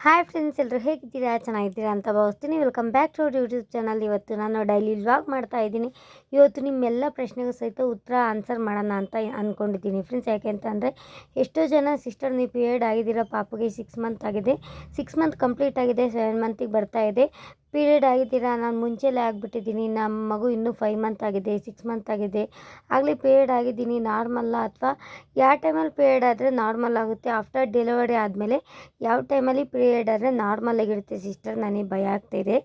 Hi friends, ಎಲ್ಲರೂ ಹೇಗಿದ್ದೀರಾ? ಚೆನ್ನಾಗಿದ್ದೀರಾ ಅಂತ ಭಾವಿಸ್ತೀನಿ. Welcome back to our YouTube channel. ಇವತ್ತು ನಾನು ಡೈಲಿ ವ್ಲಾಗ್ ಮಾಡ್ತಾ ಇದ್ದೀನಿ. ಇವತ್ತು ನಿಮ್ಮೆಲ್ಲ ಪ್ರಶ್ನೆಗೂ ಸಹಿತ ಆನ್ಸರ್ ಮಾಡೋಣ ಅಂತ ಅಂದ್ಕೊಂಡಿದ್ದೀನಿ ಫ್ರೆಂಡ್ಸ್. ಯಾಕೆ ಅಂತ ಅಂದರೆ ಎಷ್ಟೋ ಜನ ಸಿಸ್ಟರ್ ನೀವು ಪೀರಿಯಡ್ ಆಗಿದ್ದೀರಾ, ಪಾಪುಗೆ 6 ಮಂತ್ ಆಗಿದೆ, 6 ಮಂತ್ ಕಂಪ್ಲೀಟ್ ಆಗಿದೆ, 7 ಮಂತಿಗೆ ಬರ್ತಾ ಇದೆ, ಪೀರಿಯಡ್ ಆಗಿದ್ದೀರಾ, ನಾನು ಮುಂಚೆಲೇ ಆಗಿಬಿಟ್ಟಿದ್ದೀನಿ, ನಮ್ಮ ಮಗು ಇನ್ನೂ 5 ಮಂತ್ ಆಗಿದೆ, 6 ಮಂತ್ ಆಗಿದೆ, ಆಗಲೇ ಪೀರಿಯಡ್ ಆಗಿದ್ದೀನಿ, ನಾರ್ಮಲ್ಲ ಅಥವಾ ಯಾವ ಟೈಮಲ್ಲಿ ಪೀರಿಯಡ್ ಆದರೆ ನಾರ್ಮಲ್ ಆಗುತ್ತೆ, ಆಫ್ಟರ್ ಡೆಲಿವರಿ ಆದಮೇಲೆ ಯಾವ ಟೈಮಲ್ಲಿ ಪೀರಿಯಡ್ ಆದರೆ ನಾರ್ಮಲ್ ಆಗಿರುತ್ತೆ ಸಿಸ್ಟರ್, ನನಗೆ ಭಯ ಆಗ್ತಾಯಿದೆ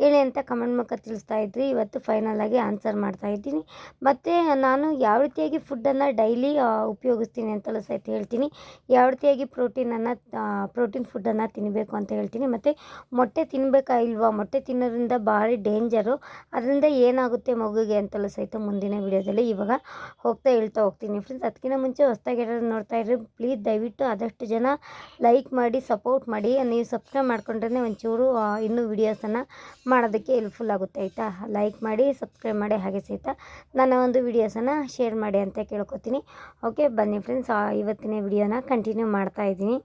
ಹೇಳಿ ಅಂತ ಕಮೆಂಟ್ ಮೂಲಕ ತಿಳಿಸ್ತಾ ಇದ್ರಿ. ಇವತ್ತು ಫೈನಲಾಗಿ ಆನ್ಸರ್ ಮಾಡ್ತಾ ಇದ್ದೀನಿ. ಮತ್ತು ನಾನು ಯಾವ ರೀತಿಯಾಗಿ ಫುಡ್ಡನ್ನು ಡೈಲಿ ಉಪಯೋಗಿಸ್ತೀನಿ ಅಂತಲೂ ಸಹಿತ ಹೇಳ್ತೀನಿ, ಯಾವ ರೀತಿಯಾಗಿ ಪ್ರೋಟೀನ್ ಫುಡ್ಡನ್ನು ತಿನ್ನಬೇಕು ಅಂತ ಹೇಳ್ತೀನಿ. ಮತ್ತು ಮೊಟ್ಟೆ ತಿನ್ನಬೇಕಾ ಇಲ್ವಾ, ಮೊಟ್ಟೆ ತಿನ್ನೋದ್ರಿಂದ ಭಾರಿ ಡೇಂಜರು, ಅದರಿಂದ ಏನಾಗುತ್ತೆ ಮಗುಗೆ ಅಂತಲೂ ಸಹಿತ ಮುಂದಿನ ವಿಡಿಯೋದಲ್ಲಿ ಇವಾಗ ಹೇಳ್ತಾ ಹೋಗ್ತೀನಿ ಫ್ರೆಂಡ್ಸ್. ಅದಕ್ಕಿಂತ ಮುಂಚೆ ಹೊಸದಾಗಿ ಯಾರಾದ್ರು ನೋಡ್ತಾ ಇದ್ರೆ ಪ್ಲೀಸ್ ದಯವಿಟ್ಟು ಆದಷ್ಟು ಜನ ಲೈಕ್ ಮಾಡಿ ಸಪೋರ್ಟ್ ಮಾಡಿ. ನೀವು ಸಬ್ಸ್ಕ್ರೈಬ್ ಮಾಡ್ಕೊಂಡ್ರೆ ಒಂಚೂರು ಇನ್ನೂ ವೀಡಿಯೋಸನ್ನು ಮಾಡೋದಕ್ಕೆ ಹೆಲ್ಪ್ಫುಲ್ ಆಗುತ್ತೆ ಆಯಿತಾ. ಲೈಕ್ ಮಾಡಿ, ಸಬ್ಸ್ಕ್ರೈಬ್ ಮಾಡಿ, ಹಾಗೆ ಸಹಿತ ನನ್ನ ಒಂದು ವೀಡಿಯೋಸನ್ನು ಶೇರ್ ಮಾಡಿ ಅಂತ ಕೇಳ್ಕೊತೀನಿ. ಓಕೆ ಬನ್ನಿ ಫ್ರೆಂಡ್ಸ್, ಇವತ್ತಿನ ವಿಡಿಯೋನ ಕಂಟಿನ್ಯೂ ಮಾಡ್ತಾ ಇದ್ದೀನಿ.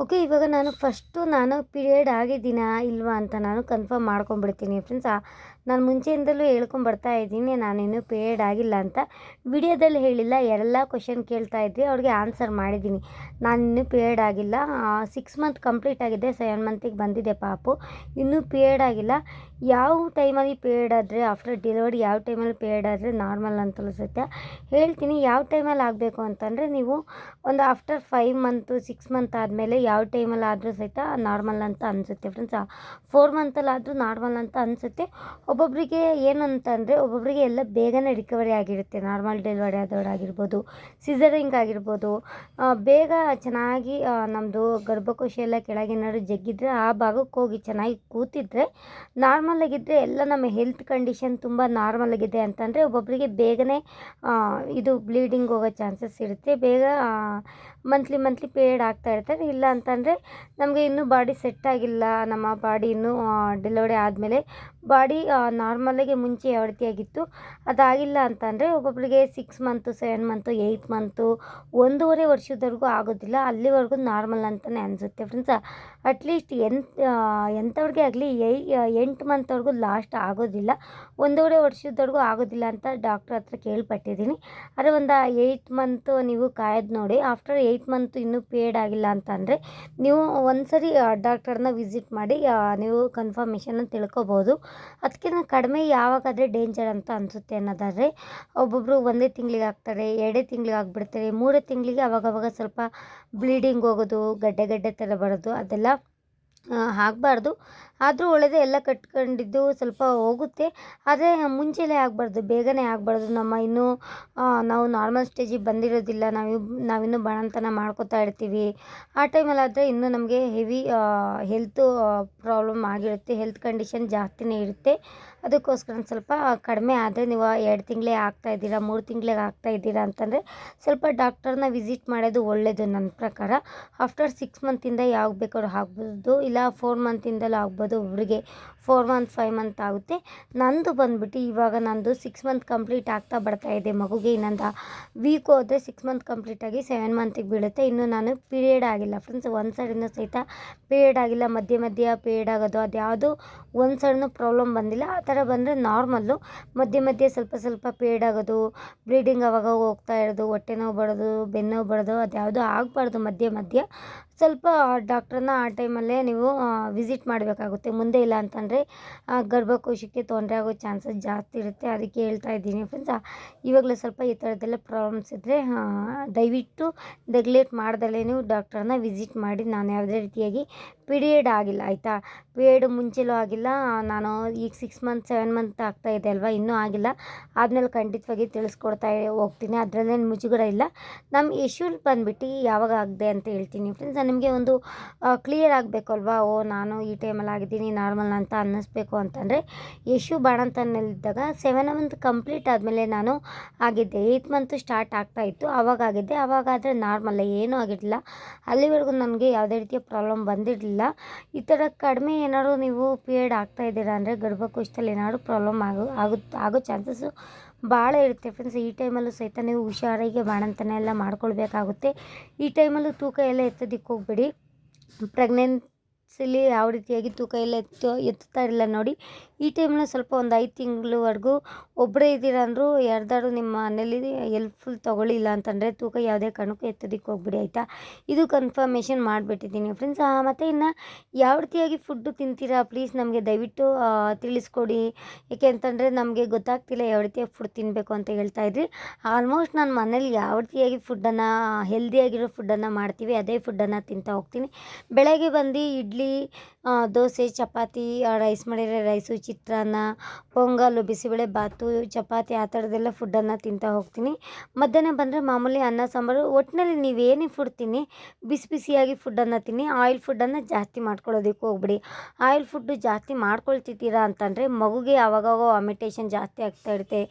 ಓಕೆ, ಇವಾಗ ನಾನು ಪೀರಿಯಡ್ ಆಗಿದ್ದೀನಾ ಇಲ್ವಾ ಅಂತ ನಾನು ಕನ್ಫರ್ಮ್ ಮಾಡ್ಕೊಂಡ್ಬಿಡ್ತೀನಿ ಫ್ರೆಂಡ್ಸ್. ನಾನು ಮುಂಚೆಯಿಂದಲೂ ಹೇಳ್ಕೊಂಬರ್ತಾ ಇದ್ದೀನಿ ನಾನಿನ್ನೂ ಪೀರಿಯಡ್ ಆಗಿಲ್ಲ ಅಂತ. ವಿಡಿಯೋದಲ್ಲಿ ಹೇಳಿಲ್ಲ, ಯಾರೆಲ್ಲ ಕ್ವಶನ್ ಕೇಳ್ತಾ ಇದ್ರಿ ಅವ್ರಿಗೆ ಆನ್ಸರ್ ಮಾಡಿದ್ದೀನಿ. ನಾನಿನ್ನೂ ಪೀರಿಯಡ್ ಆಗಿಲ್ಲ, 6 ಮಂತ್ ಕಂಪ್ಲೀಟ್ ಆಗಿದೆ, 7 ಮಂತಿಗೆ ಬಂದಿದೆ ಪಾಪು, ಇನ್ನೂ ಪೀರಿಯಡ್ ಆಗಿಲ್ಲ. ಯಾವ ಟೈಮಲ್ಲಿ ಪೀರಿಯಡ್ ಆದರೆ, ಆಫ್ಟರ್ ಡೆಲಿವರಿ ಯಾವ ಟೈಮಲ್ಲಿ ಪೀರಿಯಡ್ ಆದರೆ ನಾರ್ಮಲ್ ಅಂತಲೂ ಸಹಿತ ಹೇಳ್ತೀನಿ. ಯಾವ ಟೈಮಲ್ಲಿ ಆಗಬೇಕು ಅಂತಂದರೆ, ನೀವು ಒಂದು ಆಫ್ಟರ್ 5 ಮಂತು 6 ಮಂತ್ ಆದಮೇಲೆ ಯಾವ ಟೈಮಲ್ಲಿ ಆದರೂ ಸಹಿತ ನಾರ್ಮಲ್ ಅಂತ ಅನಿಸುತ್ತೆ ಫ್ರೆಂಡ್ಸ್. 4 ಮಂತಲ್ಲಾದರೂ ನಾರ್ಮಲ್ ಅಂತ ಅನಿಸುತ್ತೆ. ಒಬ್ಬೊಬ್ಬರಿಗೆ ಏನಂತಂದರೆ, ಒಬ್ಬೊಬ್ಬರಿಗೆ ಎಲ್ಲ ಬೇಗನೆ ರಿಕವರಿ ಆಗಿರುತ್ತೆ. ನಾರ್ಮಲ್ ಡೆಲಿವರಿ ಆದವರಾಗಿರ್ಬೋದು, ಸಿಸರಿಂಗ್ ಆಗಿರ್ಬೋದು, ಬೇಗ ಚೆನ್ನಾಗಿ ನಮ್ಮದು ಗರ್ಭಕೋಶ ಎಲ್ಲ ಕೆಳಗೇನಾದ್ರು ಜಗ್ಗಿದ್ರೆ ಆ ಭಾಗಕ್ಕೆ ಹೋಗಿ ಚೆನ್ನಾಗಿ ಕೂತಿದ್ರೆ ನಾರ್ಮಲ್ ಆಗಿದ್ದರೆ, ಎಲ್ಲ ನಮ್ಮ ಹೆಲ್ತ್ ಕಂಡೀಷನ್ ತುಂಬ ನಾರ್ಮಲ್ ಆಗಿದೆ ಅಂತಂದರೆ ಒಬ್ಬೊಬ್ಬರಿಗೆ ಬೇಗನೆ ಇದು ಬ್ಲೀಡಿಂಗ್ ಹೋಗೋ ಚಾನ್ಸಸ್ ಇರುತ್ತೆ, ಬೇಗ ಮಂತ್ಲಿ ಪೀರಿಯಡ್ ಆಗ್ತಾ ಇರ್ತಾರೆ. ಇಲ್ಲ ಅಂತಂದರೆ ನಮಗೆ ಇನ್ನೂ ಬಾಡಿ ಸೆಟ್ ಆಗಿಲ್ಲ, ನಮ್ಮ ಬಾಡಿ ಇನ್ನೂ ಡೆಲಿವರಿ ಆದಮೇಲೆ ಬಾಡಿ ನಾರ್ಮಲಾಗಿ ಮುಂಚೆ ಯಾವ ರೀತಿಯಾಗಿತ್ತು ಅದಾಗಿಲ್ಲ ಅಂತಂದರೆ ಒಬ್ಬೊಬ್ಬರಿಗೆ 6 ಮಂತು 7 ಮಂತು 8 ಮಂತು 1.5 ವರ್ಷದವರೆಗೂ ಆಗೋದಿಲ್ಲ, ಅಲ್ಲಿವರೆಗೂ ನಾರ್ಮಲ್ ಅಂತಲೇ ಅನಿಸುತ್ತೆ ಫ್ರೆಂಡ್ಸ್. ಅಟ್ಲೀಸ್ಟ್ ಎಂಥವ್ರಿಗೆ ಆಗಲಿ 8 ಮಂತ್ವರೆಗೂ ಲಾಸ್ಟ್ ಆಗೋದಿಲ್ಲ, 1.5 ವರ್ಷದವರೆಗೂ ಆಗೋದಿಲ್ಲ ಅಂತ ಡಾಕ್ಟ್ರ್ ಹತ್ರ ಕೇಳ್ಪಟ್ಟಿದ್ದೀನಿ. ಆದರೆ ಒಂದು 8 ಮಂತು ನೀವು ಕಾಯ್ದು ನೋಡಿ. ಆಫ್ಟರ್ 8 ಮಂತು ಇನ್ನೂ ಪೀರಿಯಡ್ ಆಗಿಲ್ಲ ಅಂತಂದರೆ ನೀವು ಒಂದ್ಸರಿ ಡಾಕ್ಟರ್ನ ವಿಸಿಟ್ ಮಾಡಿ ನೀವು ಕನ್ಫರ್ಮೇಷನ್ನ ತಿಳ್ಕೊಬೋದು. ಅದಕ್ಕಿಂತ ಕಡಿಮೆ ಯಾವಾಗಾದರೆ ಡೇಂಜರ್ ಅಂತ ಅನಿಸುತ್ತೆ ಅನ್ನೋದಾದರೆ, ಒಬ್ಬೊಬ್ಬರು 1 ತಿಂಗಳಿಗೆ ಆಗ್ತಾರೆ, 2 ತಿಂಗಳಿಗೆ ಆಗಿಬಿಡ್ತಾರೆ, 3 ತಿಂಗಳಿಗೆ ಅವಾಗವಾಗ ಸ್ವಲ್ಪ ಬ್ಲೀಡಿಂಗ್ ಹೋಗೋದು, ಗಡ್ಡೆ ಥರ ಬರೋದು, ಅದೆಲ್ಲ ಆಗಬಾರ್ದು. ಆದರೂ ಒಳ್ಳೆಯದೇ, ಎಲ್ಲ ಕಟ್ಕೊಂಡಿದ್ದು ಸ್ವಲ್ಪ ಹೋಗುತ್ತೆ, ಆದರೆ ಮುಂಚೆಲೇ ಆಗಬಾರ್ದು, ಬೇಗನೆ ಆಗಬಾರ್ದು. ನಾವು ನಾರ್ಮಲ್ ಸ್ಟೇಜಿಗೆ ಬಂದಿರೋದಿಲ್ಲ, ನಾವಿನ್ನೂ ಬಾಣಂತನ ಮಾಡ್ಕೋತಾ ಇರ್ತೀವಿ. ಆ ಟೈಮಲ್ಲಾದರೆ ಇನ್ನೂ ನಮಗೆ ಹೆವಿ ಹೆಲ್ತು ಪ್ರಾಬ್ಲಮ್ ಆಗಿರುತ್ತೆ, ಹೆಲ್ತ್ ಕಂಡೀಷನ್ ಜಾಸ್ತಿನೇ ಇರುತ್ತೆ. ಅದಕ್ಕೋಸ್ಕರ ಸ್ವಲ್ಪ ಕಡಿಮೆ ಆದರೆ, ನೀವು 2 ತಿಂಗಳೇ ಆಗ್ತಾಯಿದ್ದೀರಾ, 3 ತಿಂಗಳಿಗೆ ಆಗ್ತಾಯಿದ್ದೀರಾ ಅಂತಂದರೆ ಸ್ವಲ್ಪ ಡಾಕ್ಟರ್ನ ವಿಸಿಟ್ ಮಾಡೋದು ಒಳ್ಳೆಯದು ನನ್ನ ಪ್ರಕಾರ. ಆಫ್ಟರ್ 6 ಮಂತಿಂದ ಯಾವಾಗ ಬೇಕಾದ್ರೂ ಆಗ್ಬೋದು, ಇಲ್ಲ 4 ಮಂತಿಂದಲೂ ಆಗ್ಬೋದು. ಒಬ್ಬರಿಗೆ 4 ಮಂತ್ 5 ಮಂತ್ ಆಗುತ್ತೆ. ನಂದು ಬಂದುಬಿಟ್ಟು ಇವಾಗ 6 ಮಂತ್ ಕಂಪ್ಲೀಟ್ ಆಗ್ತಾ ಬರ್ತಾ ಇದೆ ಮಗುಗೆ. ಇನ್ನೊಂದು ವೀಕ್ ಹೋದರೆ 6 ಮಂತ್ ಕಂಪ್ಲೀಟಾಗಿ 7 ಮಂತಿಗೆ ಬೀಳುತ್ತೆ. ಇನ್ನೂ ನಾನು ಪೀರಿಯಡ್ ಆಗಿಲ್ಲ ಫ್ರೆಂಡ್ಸ್, ಒಂದು ಸೈಡಿಂದ ಸಹಿತ ಪೀರಿಯಡ್ ಆಗಿಲ್ಲ, ಮಧ್ಯೆ ಪೀರಿಯಡ್ ಆಗೋದು ಅದ್ಯಾವುದು ಒಂದು ಸೈಡ್ನೂ ಪ್ರಾಬ್ಲಮ್ ಬಂದಿಲ್ಲ. ಆ ಥರ ಬಂದರೆ ನಾರ್ಮಲ್ಲು. ಮಧ್ಯೆ ಸ್ವಲ್ಪ ಪೀರಿಯಡ್ ಆಗೋದು, ಬ್ಲೀಡಿಂಗ್ ಅವಾಗ ಹೋಗ್ತಾ ಇರೋದು, ಹೊಟ್ಟೆ ನೋವು ಬರೋದು, ಬೆನ್ನು ನೋವು ಬರೋದು, ಅದ್ಯಾವುದು ಆಗಬಾರ್ದು. ಮಧ್ಯ ಸ್ವಲ್ಪ ಡಾಕ್ಟ್ರನ್ನ ಆ ಟೈಮಲ್ಲೇ ನೀವು ವಿಸಿಟ್ ಮಾಡಬೇಕಾಗುತ್ತೆ. ಮುಂದೆ ಇಲ್ಲ ಅಂತಂದರೆ ಗರ್ಭಕೋಶಕ್ಕೆ ತೊಂದರೆ ಆಗೋ ಚಾನ್ಸಸ್ ಜಾಸ್ತಿ ಇರುತ್ತೆ. ಅದಕ್ಕೆ ಹೇಳ್ತಾ ಇದ್ದೀನಿ ಫ್ರೆಂಡ್ಸ್. ಇವಾಗಲೇ ಸ್ವಲ್ಪ ಈ ಥರದ್ದೆಲ್ಲ ಪ್ರಾಬ್ಲಮ್ಸ್ ಇದ್ದರೆ ದಯವಿಟ್ಟು ನೆಗ್ಲೆಕ್ಟ್ ಮಾಡ್ದಲೇ ನೀವು ಡಾಕ್ಟ್ರನ್ನ ವಿಸಿಟ್ ಮಾಡಿ. ನಾನು ಯಾವುದೇ ರೀತಿಯಾಗಿ ಪೀರಿಯಡ್ ಆಗಿಲ್ಲ ಆಯಿತಾ, ಪೀರಿಯಡ್ ಮುಂಚೆಲೂ ಆಗಿಲ್ಲ, ನಾನು ಈಗ 6 ಮಂತ್ 7 ಮಂತ್ ಆಗ್ತಾ ಇದೆ ಅಲ್ವಾ, ಇನ್ನೂ ಆಗಿಲ್ಲ. ಆದಮೇಲೆ ಖಂಡಿತವಾಗಿ ತಿಳಿಸ್ಕೊಡ್ತಾ ಹೋಗ್ತೀನಿ, ಅದರಲ್ಲೇನು ಮುಜುಗರ ಇಲ್ಲ. ನಮ್ಮ ಇಶ್ಯೂ ಬಂದುಬಿಟ್ಟು ಯಾವಾಗ ಆಗಿದೆ ಅಂತ ಹೇಳ್ತೀನಿ ಫ್ರೆಂಡ್ಸ್. ನಿಮಗೆ ಒಂದು ಕ್ಲಿಯರ್ ಆಗಬೇಕು ಅಲ್ವಾ, ನಾನು ಈ ಟೈಮಲ್ಲಿ ಆಗಿದ್ದೀನಿ ನಾರ್ಮಲ್ ಅಂತ ಅನ್ನಿಸ್ಬೇಕು ಅಂತಂದರೆ, ಯಶು ಬಾಣಂತನಲ್ಲಿದ್ದಾಗ 7 ಮಂತ್ ಕಂಪ್ಲೀಟ್ ಆದಮೇಲೆ ನಾನು ಆಗಿದ್ದೆ, 8 ಮಂತು ಸ್ಟಾರ್ಟ್ ಆಗ್ತಾಯಿತ್ತು, ಆವಾಗಿದ್ದೆ. ಆವಾಗಾದರೆ ನಾರ್ಮಲ್, ಏನೂ ಆಗಿರಲಿಲ್ಲ, ಅಲ್ಲಿವರೆಗೂ ನನಗೆ ಯಾವುದೇ ರೀತಿಯ ಪ್ರಾಬ್ಲಮ್ ಬಂದಿರಲಿಲ್ಲ. ಈ ಥರ ಕಡಿಮೆ ಏನಾದ್ರು ನೀವು ಪೀರಿಯಡ್ ಆಗ್ತಾಯಿದ್ದೀರಾ ಅಂದರೆ ಗರ್ಭಕೋಶದಲ್ಲಿ ಏನಾದ್ರು ಪ್ರಾಬ್ಲಮ್ ಆಗೋ ಚಾನ್ಸಸ್ಸು ಭಾಳ ಇರುತ್ತೆ ಫ್ರೆಂಡ್ಸ್. ಈ ಟೈಮಲ್ಲೂ ಸಹಿತ ನೀವು ಹುಷಾರಾಗಿ ಬಾಣಂತನ ಎಲ್ಲ ಮಾಡ್ಕೊಳ್ಬೇಕಾಗುತ್ತೆ. ಈ ಟೈಮಲ್ಲೂ ತೂಕ ಎಲ್ಲ ಎತ್ತೋದಕ್ಕೆ ಹೋಗ್ಬೇಡಿ. ಮಂತ್ಸಲ್ಲಿ ಯಾವ ರೀತಿಯಾಗಿ ತೂಕ ಎಲ್ಲ ಎತ್ತುತ್ತಾ ಇರಲಿಲ್ಲ ನೋಡಿ. ಈ ಟೈಮಲ್ಲಿ ಸ್ವಲ್ಪ ಒಂದು 5 ತಿಂಗಳವರೆಗೂ ಒಬ್ಬರೇ ಇದ್ದೀರಾ ಅಂದರೂ ಯಾರ್ದಾದ್ರು ನಿಮ್ಮ ಮನೇಲಿ ಹೆಲ್ಪ್ಫುಲ್ ತೊಗೊಳ್ಳಿಲ್ಲ ಅಂತಂದರೆ ತೂಕ ಯಾವುದೇ ಕಾರಣಕ್ಕೂ ಎತ್ತೋದಕ್ಕೆ ಹೋಗ್ಬಿಡಿ ಆಯಿತಾ. ಇದು ಕನ್ಫರ್ಮೇಷನ್ ಮಾಡಿಬಿಟ್ಟಿದ್ದೀನಿ ಫ್ರೆಂಡ್ಸ್. ಮತ್ತು ಇನ್ನು ಯಾವ ರೀತಿಯಾಗಿ ಫುಡ್ಡು ತಿಂತೀರಾ ಪ್ಲೀಸ್ ನಮಗೆ ದಯವಿಟ್ಟು ತಿಳಿಸ್ಕೊಡಿ. ಏಕೆ ಅಂತಂದರೆ ನಮಗೆ ಗೊತ್ತಾಗ್ತಿಲ್ಲ ಯಾವ ರೀತಿಯಾಗಿ ಫುಡ್ ತಿನ್ನಬೇಕು ಅಂತ ಹೇಳ್ತಾ ಇದ್ರಿ. ಆಲ್ಮೋಸ್ಟ್ ನಾನು ಮನೇಲಿ ಯಾವ ರೀತಿಯಾಗಿ ಫುಡ್ಡನ್ನು ಹೆಲ್ದಿಯಾಗಿರೋ ಫುಡ್ಡನ್ನು ಮಾಡ್ತೀವಿ ಅದೇ ಫುಡ್ಡನ್ನು ತಿಂತಾ ಹೋಗ್ತೀನಿ. ಬೆಳಗ್ಗೆ ಬಂದು ಇಡ್ಲಿ, ದೋಸೆ, ಚಪಾತಿ, ರೈಸ್ ಮಾಡಿದರೆ ರೈಸು, ಚಿತ್ರಾನ್ನ, ಪೊಂಗಲ್ಲು, ಬಿಸಿಬೇಳೆ ಬಾತು, ಚಪಾತಿ ಆ ಥರದ್ದೆಲ್ಲ ಫುಡ್ಡನ್ನು ತಿಂತಾ ಹೋಗ್ತೀನಿ. ಮಧ್ಯಾಹ್ನ ಬಂದರೆ ಮಾಮೂಲಿ ಅನ್ನ ಸಾಂಬಾರು. ಒಟ್ಟಿನಲ್ಲಿ ನೀವೇನೇ ಫುಡ್ ತಿನ್ನಿ ಬಿಸಿ ಬಿಸಿಯಾಗಿ ಫುಡ್ಡನ್ನು ತಿನ್ನಿ. ಆಯಿಲ್ ಫುಡ್ಡನ್ನು ಜಾಸ್ತಿ ಮಾಡ್ಕೊಳ್ಳೋದಕ್ಕೆ ಹೋಗ್ಬಿಡಿ. ಆಯಿಲ್ ಫುಡ್ಡು ಜಾಸ್ತಿ ಮಾಡ್ಕೊಳ್ತಿದ್ದೀರಾ ಅಂತಂದರೆ ಮಗುಗೆ ಆವಾಗವಾಗ ವಾಮಿಟೇಷನ್ ಜಾಸ್ತಿ ಆಗ್ತಾ ಇರುತ್ತೆ.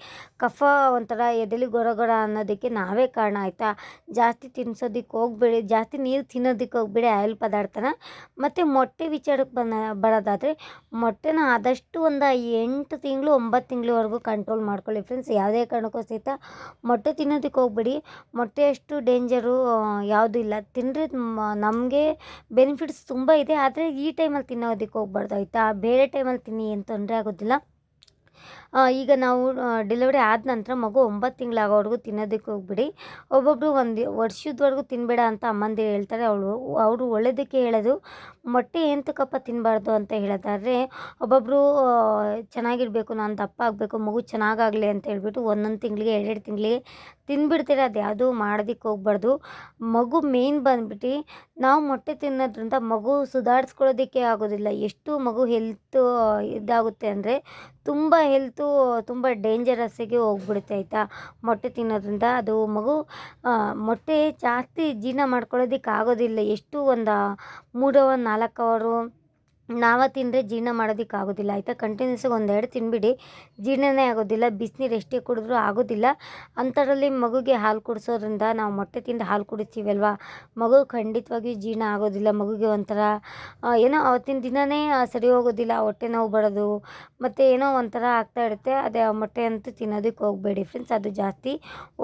ಕಫ ಒಂಥರ ಎದೆಲಿ ಗೊರ ಗೊರ ಅನ್ನೋದಕ್ಕೆ ನಾವೇ ಕಾರಣ ಆಯಿತಾ. ಜಾಸ್ತಿ ತಿನ್ನಿಸೋದಕ್ಕೆ ಹೋಗ್ಬೇಡಿ, ಜಾಸ್ತಿ ನೀರು ತಿನ್ನೋದಕ್ಕೆ ಹೋಗ್ಬೇಡಿ ಆಯಿಲ್ ಪದಾರ್ಥನ. ಮತ್ತು ಮೊಟ್ಟೆ ವಿಚಾರಕ್ಕೆ ಬರೋದಾದರೆ ಮೊಟ್ಟೆನ ಆದಷ್ಟು ಒಂದು 8 ತಿಂಗಳು 9 ತಿಂಗಳವರೆಗೂ ಕಂಟ್ರೋಲ್ ಮಾಡ್ಕೊಳ್ಳಿ ಫ್ರೆಂಡ್ಸ್. ಯಾವುದೇ ಕಾರಣಕ್ಕೂ ಸಹಿತ ಮೊಟ್ಟೆ ತಿನ್ನೋದಕ್ಕೆ ಹೋಗ್ಬೇಡಿ. ಮೊಟ್ಟೆ ಅಷ್ಟು ಡೇಂಜರು ಯಾವುದೂ ಇಲ್ಲ. ತಿಂದರೆ ನಮಗೆ ಬೆನಿಫಿಟ್ಸ್ ತುಂಬ ಇದೆ. ಆದರೆ ಈ ಟೈಮಲ್ಲಿ ತಿನ್ನೋದಕ್ಕೆ ಹೋಗ್ಬಾರ್ದು ಆಯಿತಾ. ಬೇರೆ ಟೈಮಲ್ಲಿ ತಿನ್ನಿ ಏನು ತೊಂದರೆ ಆಗೋದಿಲ್ಲ. ಈಗ ನಾವು ಡೆಲಿವರಿ ಆದ ನಂತರ ಮಗು 9 ತಿಂಗಳಾಗೋವರೆಗೂ ತಿನ್ನೋದಕ್ಕೆ ಹೋಗ್ಬಿಡಿ. ಒಬ್ಬೊಬ್ಬರು 1 ವರ್ಷದವರೆಗೂ ತಿನ್ನಬೇಡ ಅಂತ ಅಮ್ಮಂದಿರು ಹೇಳ್ತಾರೆ. ಅವರು ಒಳ್ಳೆಯದಕ್ಕೆ ಹೇಳೋದು. ಮೊಟ್ಟೆ ಎಂತಕ್ಕಪ್ಪ ತಿನ್ನಬಾರ್ದು ಅಂತ ಹೇಳೋದಾದರೆ ಒಬ್ಬೊಬ್ಬರು ಚೆನ್ನಾಗಿರಬೇಕು, ನಾನು ದಪ್ಪ ಆಗಬೇಕು, ಮಗು ಚೆನ್ನಾಗಾಗಲಿ ಅಂತ ಹೇಳ್ಬಿಟ್ಟು 1 ತಿಂಗಳಿಗೆ 2 ತಿಂಗಳಿಗೆ ತಿಂದ್ಬಿಡ್ತೀರ. ಅದು ಯಾವುದೂ ಮಾಡೋದಕ್ಕೆ ಹೋಗ್ಬಾರ್ದು. ಮಗು ಮೇಯ್ನ್ ಬಂದ್ಬಿಟ್ಟು ನಾವು ಮೊಟ್ಟೆ ತಿನ್ನೋದ್ರಿಂದ ಮಗು ಸುಧಾರಿಸ್ಕೊಳ್ಳೋದಕ್ಕೆ ಆಗೋದಿಲ್ಲ. ಎಷ್ಟು ಮಗು ಹೆಲ್ತು ಇದಾಗುತ್ತೆ ಅಂದರೆ ತುಂಬ ಹೆಲ್ತು ತುಂಬ ಡೇಂಜರಸ್ಸಿಗೆ ಹೋಗ್ಬಿಡುತ್ತೆ ಆಯಿತಾ. ಮೊಟ್ಟೆ ತಿನ್ನೋದ್ರಿಂದ ಅದು ಮಗು ಮೊಟ್ಟೆ ಜಾಸ್ತಿ ಜೀರ್ಣ ಮಾಡ್ಕೊಳ್ಳೋದಕ್ಕೆ ಆಗೋದಿಲ್ಲ. ಎಷ್ಟು ಒಂದು 3 ಅವರ್ 4 ಅವರು ನಾವೇ ತಿಂದರೆ ಜೀರ್ಣ ಮಾಡೋದಕ್ಕೆ ಆಗೋದಿಲ್ಲ ಆಯಿತಾ. ಕಂಟಿನ್ಯೂಸಾಗಿ 1-2 ತಿನ್ಬಿಡಿ, ಜೀರ್ಣನೇ ಆಗೋದಿಲ್ಲ. ಬಿಸಿನೀರು ಎಷ್ಟೇ ಕುಡಿದ್ರೂ ಆಗೋದಿಲ್ಲ. ಅಂಥದ್ರಲ್ಲಿ ಮಗುಗೆ ಹಾಲು ಕುಡಿಸೋದ್ರಿಂದ ನಾವು ಮೊಟ್ಟೆ ತಿಂದು ಹಾಲು ಕುಡಿತೀವಲ್ವ, ಮಗು ಖಂಡಿತವಾಗಿಯೂ ಜೀರ್ಣ ಆಗೋದಿಲ್ಲ. ಮಗುಗೆ ಒಂಥರ ಏನೋ ಅವತ್ತಿನ ದಿನವೇ ಸರಿ ಹೋಗೋದಿಲ್ಲ, ಹೊಟ್ಟೆ ನೋವು ಬರೋದು ಮತ್ತು ಏನೋ ಒಂಥರ ಆಗ್ತಾ ಇರುತ್ತೆ. ಅದೇ ಮೊಟ್ಟೆ ಅಂತೂ ತಿನ್ನೋದಕ್ಕೆ ಹೋಗಬೇಡಿ ಫ್ರೆಂಡ್ಸ್, ಅದು ಜಾಸ್ತಿ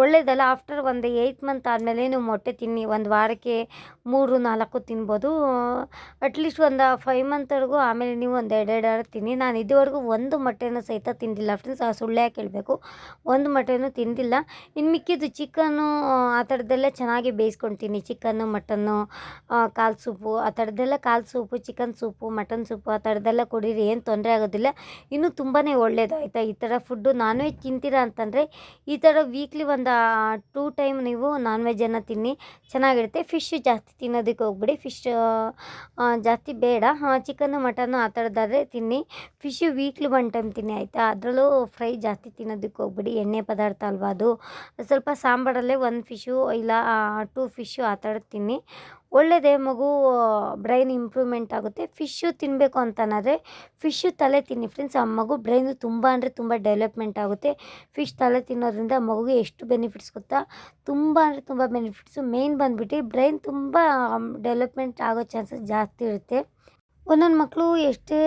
ಒಳ್ಳೆಯದಲ್ಲ. ಆಫ್ಟರ್ ಒಂದು 8 ಮಂತ್ ಆದಮೇಲೆ ನೀವು ಮೊಟ್ಟೆ ತಿನ್ನಿ. ಒಂದು ವಾರಕ್ಕೆ 3-4 ತಿನ್ಬೋದು. ಅಟ್ಲೀಸ್ಟ್ ಒಂದು 5 ಮಂತ್ವರೆಗೂ. ಆಮೇಲೆ ನೀವು ಒಂದು 2 ತಿನ್ನಿ. ನಾನು ಇದುವರೆಗೂ ಒಂದು ಮೊಟ್ಟೆನೂ ಸಹಿತ ತಿಂದಿಲ್ಲ ಫ್ರೆಂಡ್ಸ್. ಸುಳ್ಳು ಯಾಕೆ ಹೇಳಬೇಕು, ಒಂದು ಮೊಟ್ಟೆನೂ ತಿಂದಿಲ್ಲ. ಇನ್ನು ಮಿಕ್ಕಿದ್ದು ಚಿಕನ್ನು ಆ ಥರದ್ದೆಲ್ಲ ಚೆನ್ನಾಗಿ ಬೇಯಿಸ್ಕೊಳ್ತೀನಿ. ಚಿಕನ್ನು, ಮಟನ್ನು, ಕಾಲು ಸೂಪು ಆ ಥರದ್ದೆಲ್ಲ, ಕಾಲು soup, chicken soup, mutton soup ಆ ಥರದ್ದೆಲ್ಲ ಕುಡೀರಿ, ಏನು ತೊಂದರೆ ಆಗೋದಿಲ್ಲ. ಇನ್ನೂ ತುಂಬಾ ಒಳ್ಳೆಯದು ಆಯಿತಾ. ಈ ಥರ ಫುಡ್ಡು ನಾನ್ ವೆಜ್ ತಿಂತೀರಾ ಅಂತಂದರೆ ಈ ಥರ ವೀಕ್ಲಿ ಒಂದು 2 ಟೈಮ್ ನೀವು ನಾನ್ ವೆಜ್ಜನ್ನು ತಿನ್ನಿ, ಚೆನ್ನಾಗಿರುತ್ತೆ. ಫಿಶ್ ಜಾಸ್ತಿ ತಿನ್ನೋದಕ್ಕೆ ಹೋಗ್ಬಿಡಿ. ಫಿಶ್ ಜಾಸ್ತಿ ಬೇಡ. ಚಿಕನ್ನು, ಮಟನ್ನು ಆ ಥರದ್ದಾದರೆ ತಿನ್ನಿ. ಫಿಶ್ಶು ವೀಕ್ಲಿ 1 ಟೈಮ್ ತಿನ್ನಿ ಆಯಿತಾ. ಅದರಲ್ಲೂ ಫ್ರೈ ಜಾಸ್ತಿ ತಿನ್ನೋದಕ್ಕೆ ಹೋಗ್ಬಿಡಿ, ಎಣ್ಣೆ ಪದಾರ್ಥ ಅಲ್ವಾ ಅದು. ಸ್ವಲ್ಪ ಸಾಂಬಾರಲ್ಲೇ 1 ಫಿಶ್ಶು ಇಲ್ಲ 2 ಫಿಶ್ಶು ಆ ಥರದ್ದು ತಿನ್ನಿ, ಒಳ್ಳೆಯದೇ. ಮಗು ಬ್ರೈನ್ ಇಂಪ್ರೂವ್ಮೆಂಟ್ ಆಗುತ್ತೆ. ಫಿಶ್ಶು ತಿನ್ನಬೇಕು ಅಂತಂದರೆ ಫಿಶ್ಶು ತಲೆ ತಿನ್ನಿ ಫ್ರೆಂಡ್ಸ್. ಆ ಮಗು ಬ್ರೈನು ತುಂಬ ಅಂದರೆ ತುಂಬ ಡೆವಲಪ್ಮೆಂಟ್ ಆಗುತ್ತೆ. ಫಿಶ್ ತಲೆ ತಿನ್ನೋದ್ರಿಂದ ಮಗುಗೆ ಎಷ್ಟು ಬೆನಿಫಿಟ್ಸ್ ಗೊತ್ತಾ, ತುಂಬ ಅಂದರೆ ತುಂಬ ಬೆನಿಫಿಟ್ಸು. ಮೇಯ್ನ್ ಬಂದುಬಿಟ್ಟು ಬ್ರೈನ್ ತುಂಬ ಡೆವಲಪ್ಮೆಂಟ್ ಆಗೋ ಚಾನ್ಸಸ್ ಜಾಸ್ತಿ ಇರುತ್ತೆ. ಒಂದೊಂದು ಮಕ್ಕಳು ಎಷ್ಟೇ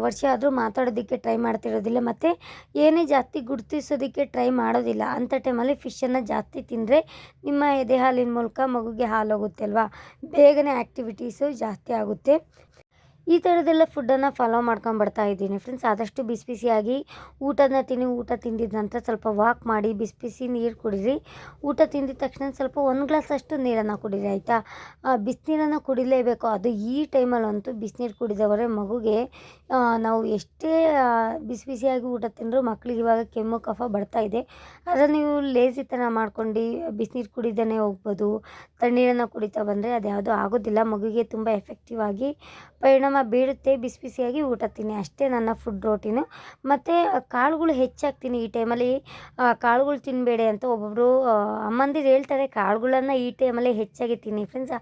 ವರ್ಷ ಆದರೂ ಮಾತಾಡೋದಕ್ಕೆ ಟ್ರೈ ಮಾಡ್ತಿರೋದಿಲ್ಲ ಮತ್ತು ಏನೇ ಜಾಸ್ತಿ ಗುರುತಿಸೋದಕ್ಕೆ ಟ್ರೈ ಮಾಡೋದಿಲ್ಲ. ಅಂಥ ಟೈಮಲ್ಲಿ ಫಿಶನ್ನು ಜಾಸ್ತಿ ತಿಂದರೆ ನಿಮ್ಮ ಎದೆ ಹಾಲಿನ ಮೂಲಕ ಮಗುಗೆ ಹಾಲು ಹೋಗುತ್ತೆ ಅಲ್ವಾ, ಬೇಗನೆ ಆ್ಯಕ್ಟಿವಿಟೀಸು ಜಾಸ್ತಿ ಆಗುತ್ತೆ. ಈ ಥರದ್ದೆಲ್ಲ ಫುಡ್ಡನ್ನು ಫಾಲೋ ಮಾಡ್ಕೊಂಬರ್ತಾ ಇದ್ದೀನಿ ಫ್ರೆಂಡ್ಸ್. ಆದಷ್ಟು ಬಿಸಿ ಬಿಸಿಯಾಗಿ ಊಟನ ತಿನ್ನಿ. ಊಟ ತಿಂದಿದ ನಂತರ ಸ್ವಲ್ಪ ವಾಕ್ ಮಾಡಿ, ಬಿಸಿ ಬಿಸಿ ನೀರು ಕುಡೀರಿ. ಊಟ ತಿಂದಿದ ತಕ್ಷಣ ಸ್ವಲ್ಪ 1 ಗ್ಲಾಸಷ್ಟು ನೀರನ್ನು ಕುಡೀರಿ ಆಯಿತಾ. ಬಿಸಿನೀರನ್ನು ಕುಡಿಲೇಬೇಕು. ಅದು ಈ ಟೈಮಲ್ಲಂತೂ ಬಿಸಿನೀರು ಕುಡಿದವರೆ ಮಗುಗೆ ನಾವು ಎಷ್ಟೇ ಬಿಸಿ ಬಿಸಿಯಾಗಿ ಊಟ ತಿಂದರೂ ಮಕ್ಕಳಿಗೆ ಇವಾಗ ಕೆಮ್ಮು ಕಫ ಬರ್ತಾ ಇದೆ. ಅದನ್ನು ನೀವು ಲೇಜಿತನ ಮಾಡ್ಕೊಂಡು ಬಿಸಿನೀರು ಕುಡಿದೇ ಹೋಗ್ಬೋದು. ತಣ್ಣೀರನ್ನು ಕುಡಿತಾ ಬಂದರೆ ಅದು ಯಾವುದೂ ಆಗೋದಿಲ್ಲ. ಮಗುಗೆ ತುಂಬ ಎಫೆಕ್ಟಿವ್ ಆಗಿ ಪರಿಣಾಮ ಬೀರುತ್ತೆ. ಬಿಸಿ ಬಿಸಿಯಾಗಿ ಊಟ ತಿನ್ನಿ, ಅಷ್ಟೇ ನನ್ನ ಫುಡ್ ರೋಟೀನು. ಮತ್ತು ಕಾಳುಗಳು ಹೆಚ್ಚಾಗ್ತೀನಿ ಈ ಟೈಮಲ್ಲಿ. ಕಾಳುಗಳು ತಿನ್ನಬೇಡಿ ಅಂತ ಒಬ್ಬೊಬ್ಬರು ಅಮ್ಮಂದಿರು ಹೇಳ್ತಾರೆ. ಕಾಳುಗಳನ್ನು ಈ ಟೈಮಲ್ಲಿ ಹೆಚ್ಚಾಗಿ ತಿನ್ನಿ ಫ್ರೆಂಡ್ಸ್.